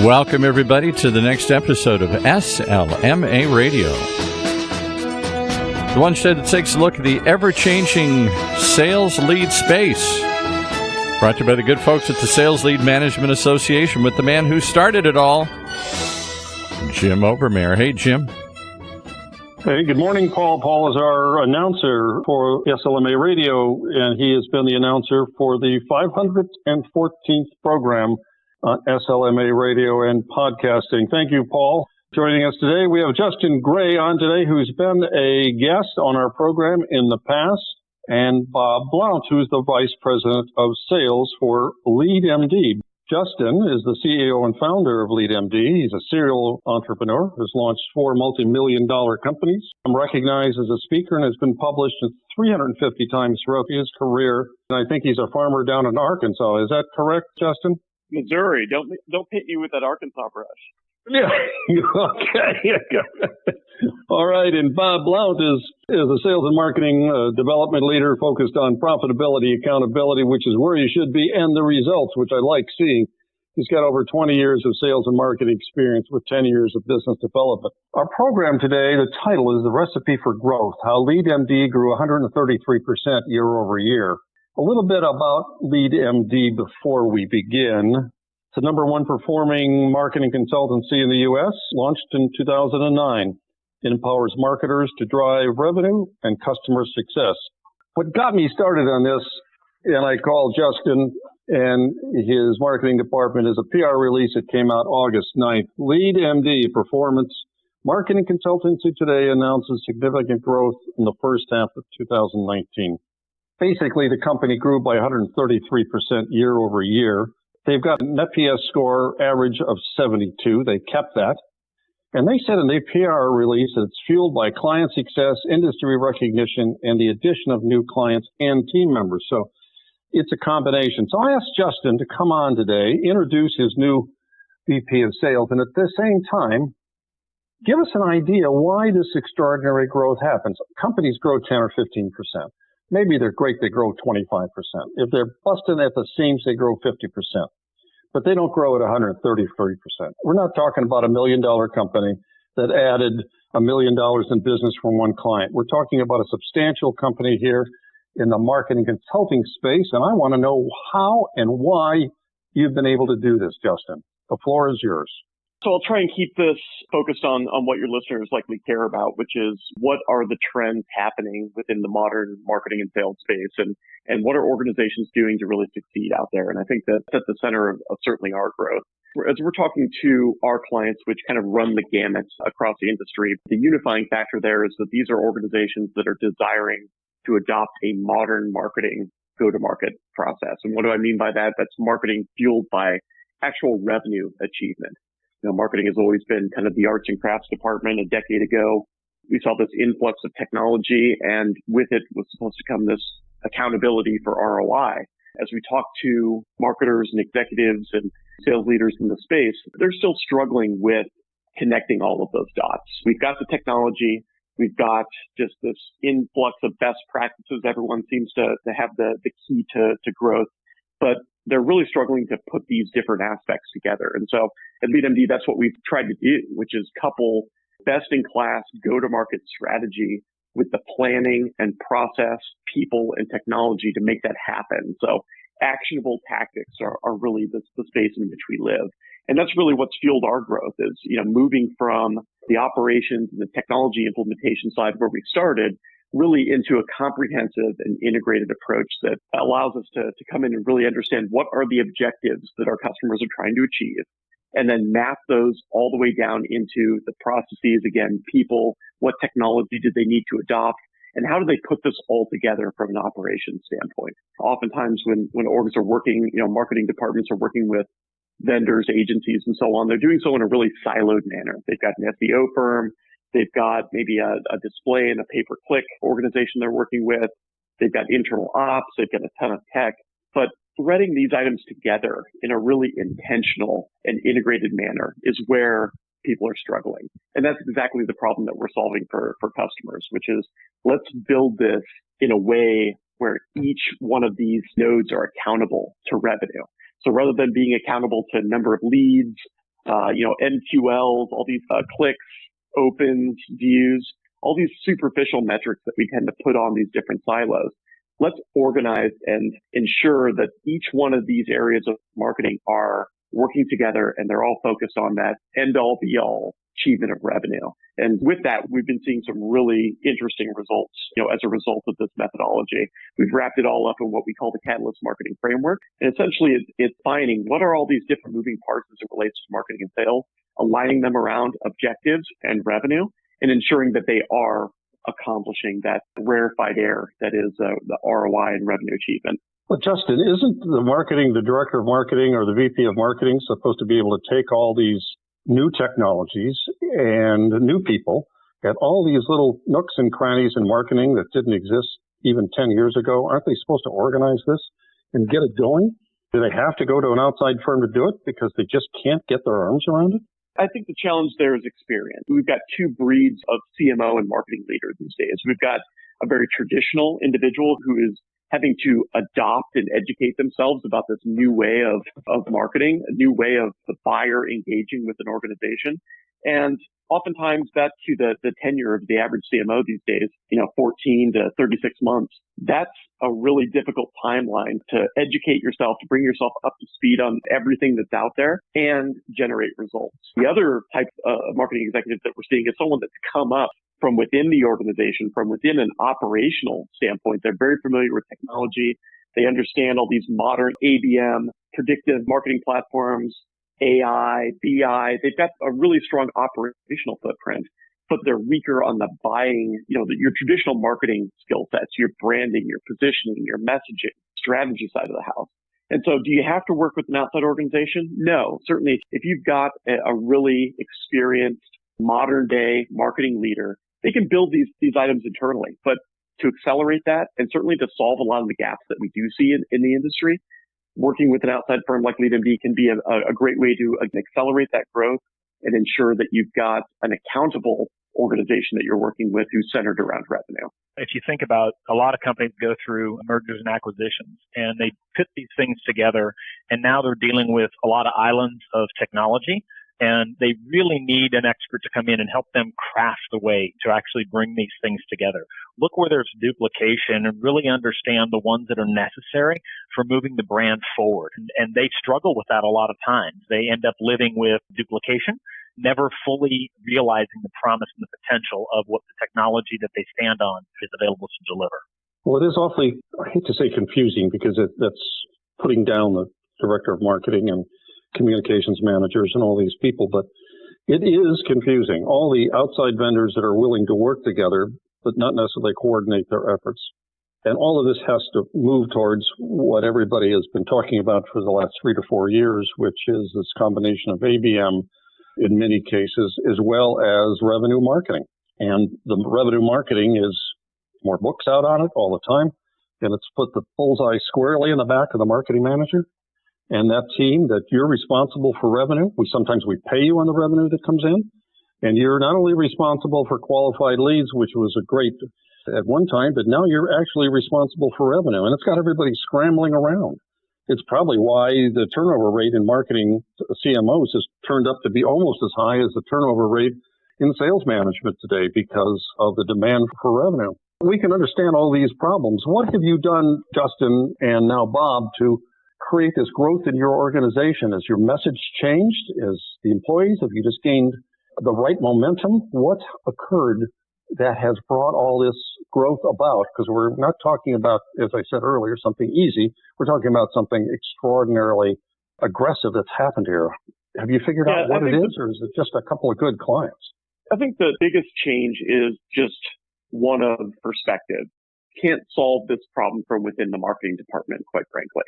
Welcome, everybody, to the next episode of SLMA Radio. The one show that takes a look at the ever-changing sales lead space. Brought to you by the good folks at the Sales Lead Management Association with the man who started it all, Jim Obermayer. Hey, Jim. Hey, good morning, Paul. Paul is our announcer for SLMA Radio, and he has been the announcer for the 514th program on SLMA Radio and podcasting. Thank you, Paul. Joining us today, we have Justin Gray on today, who's been a guest on our program in the past, and Bob Blount, who's the Vice President of Sales for LeadMD. Justin is the CEO and founder of LeadMD. He's a serial entrepreneur who's launched 4 multi-million-dollar companies. I'm recognized as a speaker and has been published 350 times throughout his career. And I think he's a farmer down in Arkansas. Is that correct, Justin? Missouri. Don't hit you with that Arkansas brush. Yeah. Okay. All right. And Bob Blount is a sales and marketing development leader focused on profitability, accountability, which is where you should be, and the results, which I like seeing. He's got over 20 years of sales and marketing experience with 10 years of business development. Our program today, the title is The Recipe for Growth, How LeadMD Grew 133% year over year. A little bit about LeadMD before we begin. It's the number 1 performing marketing consultancy in the U.S., launched in 2009. It empowers marketers to drive revenue and customer success. What got me started on this, and I called Justin and his marketing department, is a PR release that came out August 9th. LeadMD Performance Marketing Consultancy today announces significant growth in the first half of 2019. Basically, the company grew by 133% year over year. They've got an NPS score average of 72. They kept that. And they said in their PR release that it's fueled by client success, industry recognition, and the addition of new clients and team members. So it's a combination. So I asked Justin to come on today, introduce his new VP of sales, and at the same time, give us an idea why this extraordinary growth happens. Companies grow 10 or 15%. Maybe they're great, they grow 25%. If they're busting at the seams, they grow 50%. But they don't grow at 133%. We're not talking about $1 million company that added $1 million in business from one client. We're talking about a substantial company here in the marketing consulting space, and I want to know how and why you've been able to do this, Justin. The floor is yours. So I'll try and keep this focused on what your listeners likely care about, which is what are the trends happening within the modern marketing and sales space, and what are organizations doing to really succeed out there. And I think that's at the center of certainly our growth. As we're talking to our clients, which kind of run the gamut across the industry, the unifying factor there is that these are organizations that are desiring to adopt a modern marketing go-to-market process. And what do I mean by that? That's marketing fueled by actual revenue achievement. Marketing has always been kind of the arts and crafts department. A decade ago, we saw this influx of technology, and with it was supposed to come this accountability for ROI. As we talk to marketers and executives and sales leaders in the space, they're still struggling with connecting all of those dots. We've got the technology. We've got just this influx of best practices. Everyone seems to have the key to growth, but they're really struggling to put these different aspects together. And so at LeadMD, that's what we've tried to do, which is couple best-in-class go-to-market strategy with the planning and process, people, and technology to make that happen. So actionable tactics are really the space in which we live. And that's really what's fueled our growth is, moving from the operations and the technology implementation side where we started really into a comprehensive and integrated approach that allows us to come in and really understand what are the objectives that our customers are trying to achieve, and then map those all the way down into the processes, again, people, what technology did they need to adopt, and how do they put this all together from an operations standpoint. Oftentimes when orgs are working, marketing departments are working with vendors, agencies, and so on, they're doing so in a really siloed manner. They've got an SEO firm, they've got maybe a display and a pay-per-click organization they're working with. They've got internal ops. They've got a ton of tech. But threading these items together in a really intentional and integrated manner is where people are struggling. And that's exactly the problem that we're solving for customers, which is let's build this in a way where each one of these nodes are accountable to revenue. So rather than being accountable to number of leads MQLs, all these clicks, opens, views, all these superficial metrics that we tend to put on these different silos. Let's organize and ensure that each one of these areas of marketing are working together and they're all focused on that end-all be-all achievement of revenue. And with that, we've been seeing some really interesting results, as a result of this methodology. We've wrapped it all up in what we call the Catalyst Marketing Framework. And essentially, it's finding what are all these different moving parts as it relates to marketing and sales, aligning them around objectives and revenue, and ensuring that they are accomplishing that rarefied air that is the ROI and revenue achievement. Well, Justin, isn't the director of marketing or the VP of marketing supposed to be able to take all these new technologies and new people at all these little nooks and crannies in marketing that didn't exist even 10 years ago? Aren't they supposed to organize this and get it going? Do they have to go to an outside firm to do it because they just can't get their arms around it? I think the challenge there is experience. We've got two breeds of CMO and marketing leader these days. We've got a very traditional individual who is having to adopt and educate themselves about this new way of marketing, a new way of the buyer engaging with an organization. And oftentimes that's to the tenure of the average CMO these days, 14 to 36 months. That's a really difficult timeline to educate yourself, to bring yourself up to speed on everything that's out there and generate results. The other type of marketing executive that we're seeing is someone that's come up from within the organization, from within an operational standpoint. They're very familiar with technology. They understand all these modern ABM, predictive marketing platforms, AI, BI. They've got a really strong operational footprint, but they're weaker on the buying, your traditional marketing skill sets, your branding, your positioning, your messaging, strategy side of the house. And so do you have to work with an outside organization? No, certainly if you've got a really experienced modern day marketing leader, they can build these items internally. But to accelerate that, and certainly to solve a lot of the gaps that we do see in the industry, working with an outside firm like LeadMD can be a great way to accelerate that growth and ensure that you've got an accountable organization that you're working with who's centered around revenue. If you think about a lot of companies go through mergers and acquisitions and they put these things together and now they're dealing with a lot of islands of technology. And they really need an expert to come in and help them craft the way to actually bring these things together. Look where there's duplication and really understand the ones that are necessary for moving the brand forward. And they struggle with that a lot of times. They end up living with duplication, never fully realizing the promise and the potential of what the technology that they stand on is available to deliver. Well, it is awfully, I hate to say confusing because that's putting down the director of marketing and communications managers and all these people, but it is confusing. All the outside vendors that are willing to work together, but not necessarily coordinate their efforts. And all of this has to move towards what everybody has been talking about for the last 3 to 4 years, which is this combination of ABM in many cases, as well as revenue marketing. And the revenue marketing is more books out on it all the time. And it's put the bullseye squarely in the back of the marketing manager. And that team that you're responsible for revenue, sometimes we pay you on the revenue that comes in. And you're not only responsible for qualified leads, which was a great at one time, but now you're actually responsible for revenue. And it's got everybody scrambling around. It's probably why the turnover rate in marketing CMOs has turned up to be almost as high as the turnover rate in sales management today because of the demand for revenue. We can understand all these problems. What have you done, Justin, and now Bob, to create this growth in your organization? Has your message changed? As the employees, have you just gained the right momentum? What occurred that has brought all this growth about? Because we're not talking about, as I said earlier, something easy. We're talking about something extraordinarily aggressive that's happened here. Have you figured out what it is, or is it just a couple of good clients? I think the biggest change is just one of perspective. Can't solve this problem from within the marketing department, quite frankly.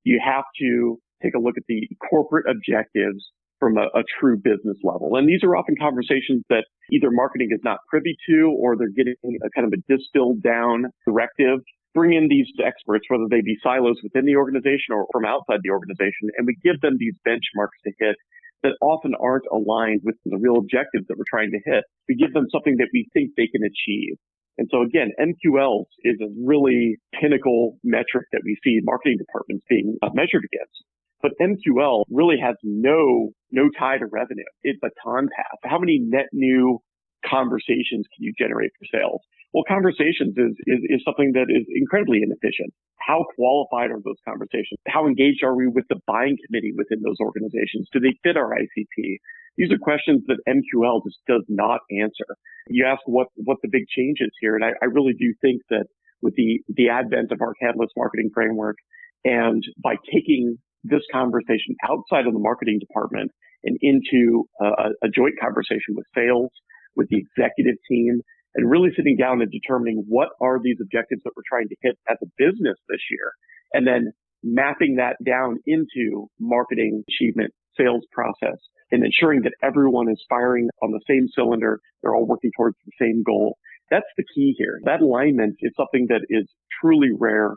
You have to take a look at the corporate objectives from a true business level. And these are often conversations that either marketing is not privy to, or they're getting a kind of a distilled down directive. Bring in these experts, whether they be silos within the organization or from outside the organization, and we give them these benchmarks to hit that often aren't aligned with the real objectives that we're trying to hit. We give them something that we think they can achieve. And so again, MQLs is a really pinnacle metric that we see marketing departments being measured against. But MQL really has no no tie to revenue. It's a baton pass. How many net new conversations can you generate for sales? Well, conversations is something that is incredibly inefficient. How qualified are those conversations? How engaged are we with the buying committee within those organizations? Do they fit our ICP? These are questions that MQL just does not answer. You ask what the big change is here, and I really do think that with the advent of our Catalyst marketing framework, and by taking this conversation outside of the marketing department and into a joint conversation with sales, with the executive team, and really sitting down and determining what are these objectives that we're trying to hit as a business this year, and then mapping that down into marketing achievement, sales process, and ensuring that everyone is firing on the same cylinder, they're all working towards the same goal. That's the key here. That alignment is something that is truly rare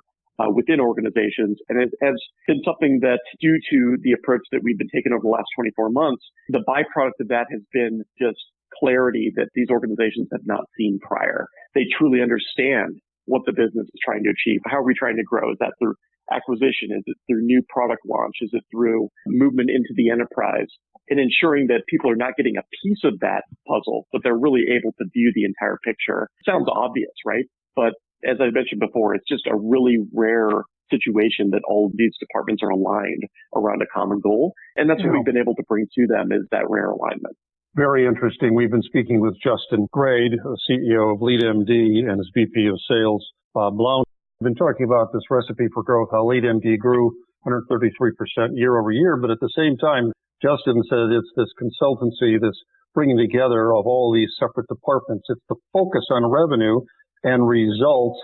within organizations, and it has been something that, due to the approach that we've been taking over the last 24 months, the byproduct of that has been just clarity that these organizations have not seen prior. They truly understand what the business is trying to achieve. How are we trying to grow? Is that through acquisition? Is it through new product launch? Is it through movement into the enterprise? And ensuring that people are not getting a piece of that puzzle, but they're really able to view the entire picture. Sounds obvious, right? But as I mentioned before, it's just a really rare situation that all of these departments are aligned around a common goal. And that's what we've been able to bring to them, is that rare alignment. Very interesting. We've been speaking with Justin Grade, CEO of LeadMD, and his VP of Sales, Bob Blount. We've been talking about this recipe for growth, how LeadMD grew 133% year over year. But at the same time, Justin said it's this consultancy, this bringing together of all these separate departments. It's the focus on revenue and results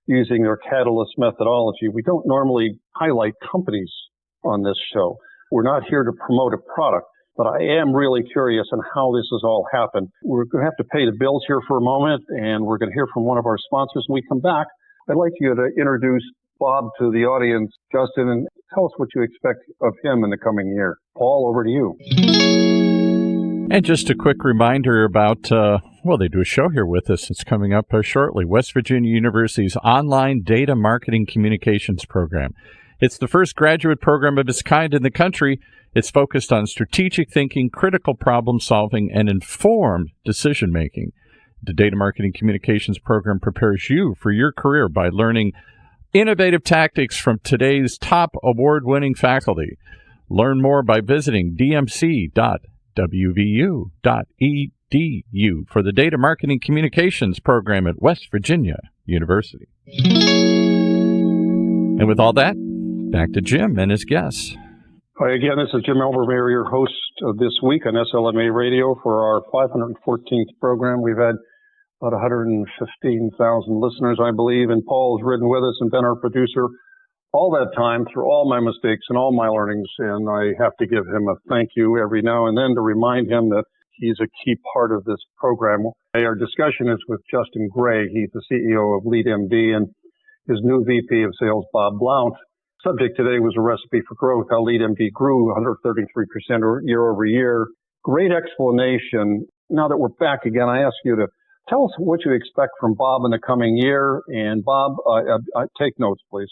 using their Catalyst methodology. We don't normally highlight companies on this show. We're not here to promote a product. But I am really curious on how this has all happened. We're going to have to pay the bills here for a moment, and we're going to hear from one of our sponsors. When we come back, I'd like you to introduce Bob to the audience, Justin, and tell us what you expect of him in the coming year. Paul, over to you. And just a quick reminder about, they do a show here with us. It's coming up shortly. West Virginia University's online data marketing communications program. It's the first graduate program of its kind in the country. It's focused on strategic thinking, critical problem solving, and informed decision making. The Data Marketing Communications program prepares you for your career by learning innovative tactics from today's top award-winning faculty. Learn more by visiting dmc.wvu.edu for the Data Marketing Communications program at West Virginia University. And with all that, back to Jim and his guests. Hi again, this is Jim Obermayer, your host of this week on SLMA Radio for our 514th program. We've had about 115,000 listeners, I believe, and Paul has ridden with us and been our producer all that time through all my mistakes and all my learnings, and I have to give him a thank you every now and then to remind him that he's a key part of this program. Our discussion is with Justin Gray. He's the CEO of LeadMD, and his new VP of Sales, Bob Blount. Subject today was a recipe for growth, how LeadMD grew 133% year over year. Great explanation. Now that we're back again, I ask you to tell us what you expect from Bob in the coming year. And Bob, take notes, please.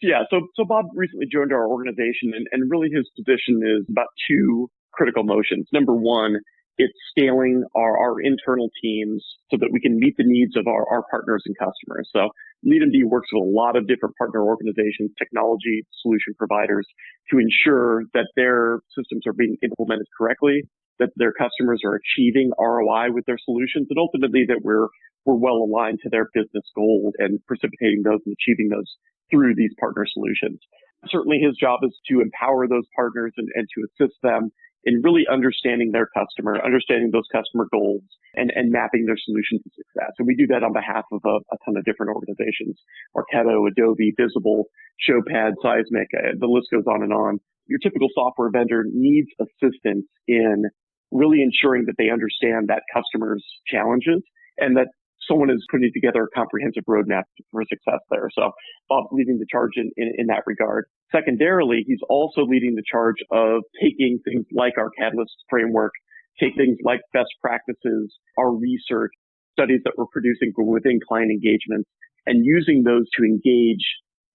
Yeah, so Bob recently joined our organization, and really his position is about two critical motions. Number one, it's scaling our internal teams so that we can meet the needs of our partners and customers. So LeadMD works with a lot of different partner organizations, technology solution providers, to ensure that their systems are being implemented correctly, that their customers are achieving ROI with their solutions, and ultimately that we're well aligned to their business goals and precipitating those and achieving those through these partner solutions. Certainly his job is to empower those partners and to assist them in really understanding their customer, understanding those customer goals, and mapping their solution to success. And we do that on behalf of a ton of different organizations: Marketo, Adobe, Visible, Showpad, Seismic, the list goes on and on. Your typical software vendor needs assistance in really ensuring that they understand that customer's challenges and that someone is putting together a comprehensive roadmap for success there. So Bob's leading the charge in that regard. Secondarily, he's also leading the charge of taking things like our Catalyst framework, take things like best practices, our research, studies that we're producing within client engagements, and using those to engage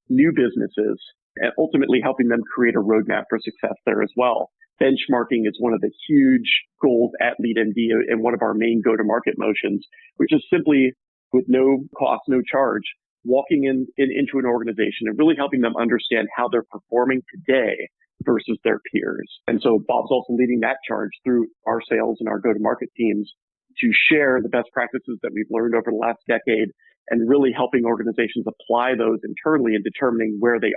new businesses and ultimately helping them create a roadmap for success there as well. Benchmarking is one of the huge goals at LeadMD and one of our main go-to-market motions, which is simply with no cost, no charge, walking into an organization and really helping them understand how they're performing today versus their peers. And so Bob's also leading that charge through our sales and our go-to-market teams to share the best practices that we've learned over the last decade and really helping organizations apply those internally and determining where they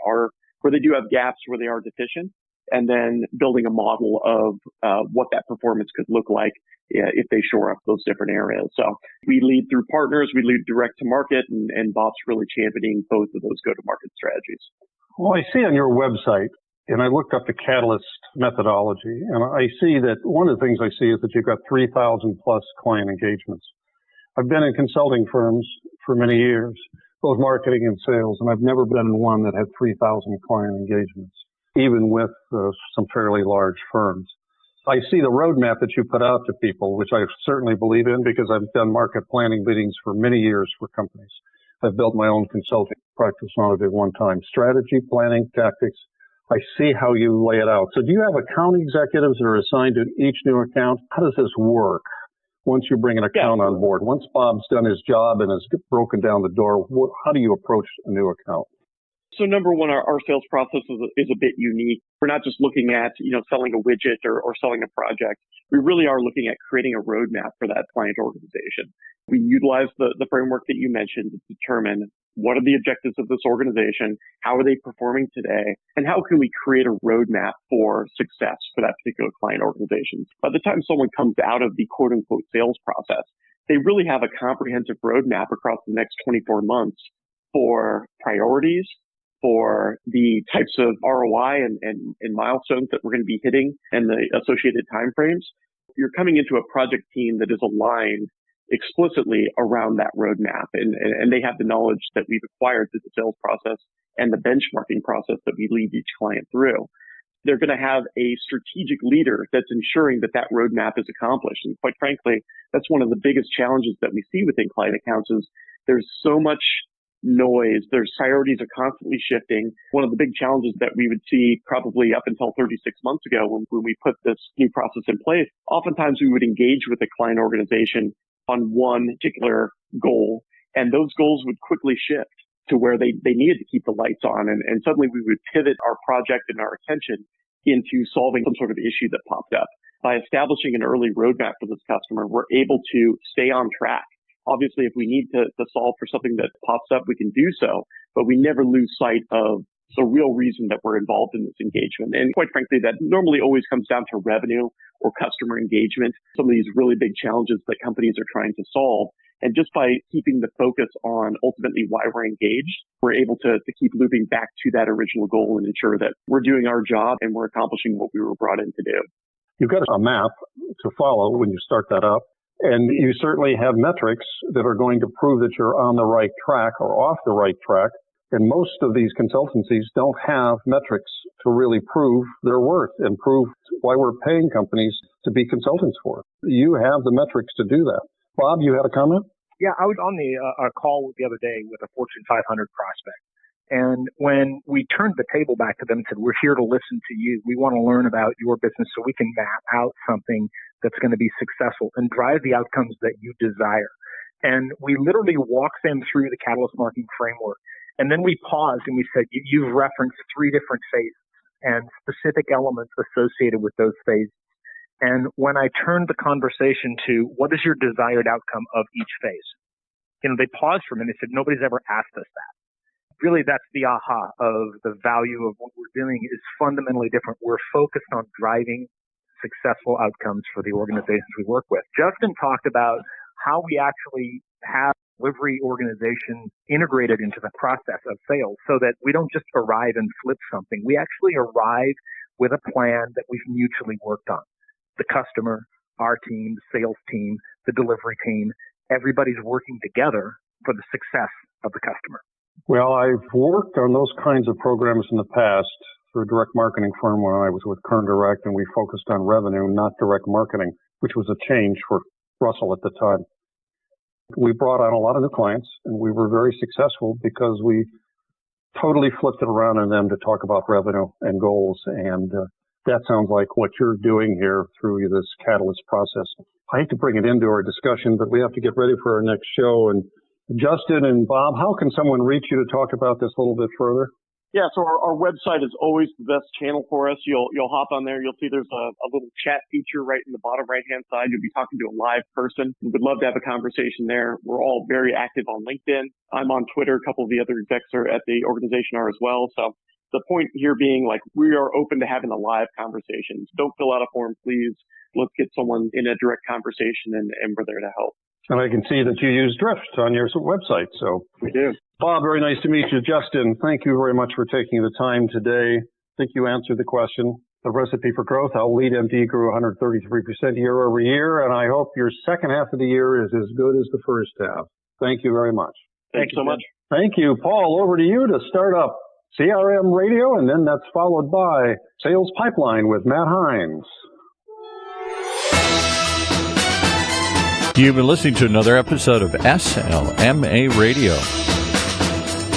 do have gaps, where they are deficient, and then building a model of what that performance could look like if they shore up those different areas. So we lead through partners, we lead direct to market, and Bob's really championing both of those go-to-market strategies. Well, I see on your website, and I looked up the Catalyst methodology, and I see that one of the things I see is that you've got 3,000 plus client engagements. I've been in consulting firms for many years, both marketing and sales, and I've never been in one that had 3,000 client engagements, even with some fairly large firms. I see the roadmap that you put out to people, which I certainly believe in because I've done market planning meetings for many years for companies. I've built my own consulting practice on it at one time. Strategy, planning, tactics. I see how you lay it out. So do you have account executives that are assigned to each new account? How does this work once you bring an account on board? Once Bob's done his job and has broken down the door, how do you approach a new account? So number one, our sales process is a bit unique. We're not just looking at, selling a widget or selling a project. We really are looking at creating a roadmap for that client organization. We utilize the framework that you mentioned to determine what are the objectives of this organization, how are they performing today, and how can we create a roadmap for success for that particular client organization. By the time someone comes out of the quote-unquote sales process, they really have a comprehensive roadmap across the next 24 months for priorities, for the types of ROI and milestones that we're going to be hitting and the associated timeframes. You're coming into a project team that is aligned explicitly around that roadmap, and they have the knowledge that we've acquired through the sales process and the benchmarking process that we lead each client through. They're going to have a strategic leader that's ensuring that that roadmap is accomplished. And quite frankly, that's one of the biggest challenges that we see within client accounts is there's so much noise. There's priorities are constantly shifting. One of the big challenges that we would see probably up until 36 months ago when we put this new process in place, oftentimes we would engage with the client organization on one particular goal, and those goals would quickly shift to where they needed to keep the lights on. And suddenly we would pivot our project and our attention into solving some sort of issue that popped up. By establishing an early roadmap for this customer, we're able to stay on track. Obviously, if we need to solve for something that pops up, we can do so, but we never lose sight of the real reason that we're involved in this engagement. And quite frankly, that normally always comes down to revenue or customer engagement, some of these really big challenges that companies are trying to solve. And just by keeping the focus on ultimately why we're engaged, we're able to keep looping back to that original goal and ensure that we're doing our job and we're accomplishing what we were brought in to do. You've got a map to follow when you start that up. And you certainly have metrics that are going to prove that you're on the right track or off the right track. And most of these consultancies don't have metrics to really prove their worth and prove why we're paying companies to be consultants for. You have the metrics to do that. Bob, you had a comment? Yeah, I was on a call the other day with a Fortune 500 prospect. And when we turned the table back to them and said, we're here to listen to you. We want to learn about your business so we can map out something that's going to be successful and drive the outcomes that you desire. And we literally walked them through the Catalyst Marketing Framework. And then we paused and we said, you've referenced 3 different phases and specific elements associated with those phases. And when I turned the conversation to what is your desired outcome of each phase, they paused for a minute and said, nobody's ever asked us that. Really, that's the aha of the value of what we're doing is fundamentally different. We're focused on driving successful outcomes for the organizations we work with. Justin talked about how we actually have delivery organizations integrated into the process of sales so that we don't just arrive and flip something. We actually arrive with a plan that we've mutually worked on. The customer, our team, the sales team, the delivery team, everybody's working together for the success of the customer. Well, I've worked on those kinds of programs in the past for a direct marketing firm when I was with Kern Direct, and we focused on revenue, not direct marketing, which was a change for Russell at the time. We brought on a lot of new clients, and we were very successful because we totally flipped it around on them to talk about revenue and goals. And that sounds like what you're doing here through this Catalyst process. I hate to bring it into our discussion, but we have to get ready for our next show. And Justin and Bob, how can someone reach you to talk about this a little bit further? Yeah, so our website is always the best channel for us. You'll hop on there. You'll see there's a little chat feature right in the bottom right-hand side. You'll be talking to a live person. We would love to have a conversation there. We're all very active on LinkedIn. I'm on Twitter. A couple of the other execs at the organization are as well. So the point here being, like, we are open to having a live conversation. Don't fill out a form, please. Let's get someone in a direct conversation, and we're there to help. And I can see that you use Drift on your website. So we do. Bob, very nice to meet you. Justin, thank you very much for taking the time today. I think you answered the question, the recipe for growth, how LeadMD grew 133% year over year. And I hope your second half of the year is as good as the first half. Thank you very much. Thanks so much. Thank you. Paul, over to you to start up CRM Radio, and then that's followed by Sales Pipeline with Matt Hines. You've been listening to another episode of SLMA Radio,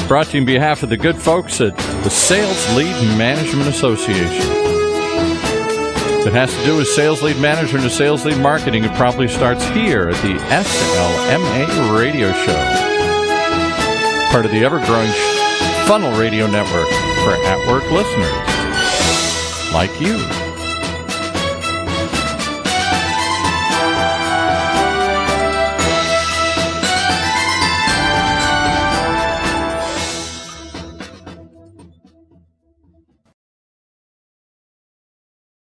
brought to you on behalf of the good folks at the Sales Lead Management Association. If it has to do with sales lead management or sales lead marketing, it probably starts here at the SLMA Radio Show, part of the ever-growing Funnel Radio Network for at-work listeners like you.